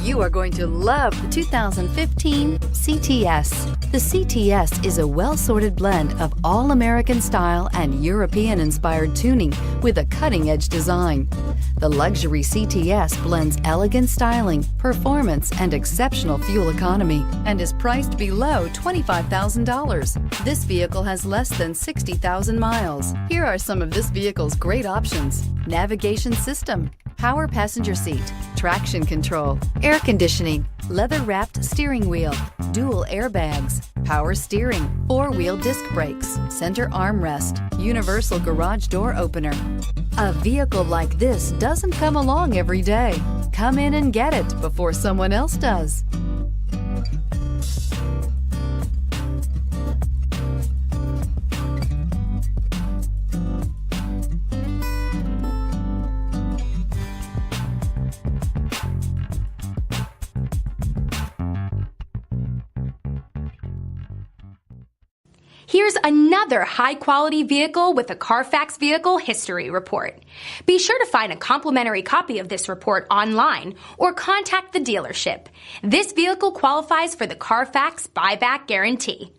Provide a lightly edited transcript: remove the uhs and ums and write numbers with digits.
You are going to love the 2015 CTS. The CTS is a well-sorted blend of all-American style and European-inspired tuning with a cutting-edge design. The luxury CTS blends elegant styling, performance, and exceptional fuel economy and is priced below $25,000. This vehicle has less than 60,000 miles. Here are some of this vehicle's great options: navigation system, power passenger seat, traction control, air conditioning, leather-wrapped steering wheel, dual airbags, power steering, four-wheel disc brakes, center armrest, universal garage door opener. A vehicle like this doesn't come along every day. Come in and get it before someone else does. Here's another high-quality vehicle with a Carfax Vehicle History Report. Be sure to find a complimentary copy of this report online or contact the dealership. This vehicle qualifies for the Carfax Buyback Guarantee.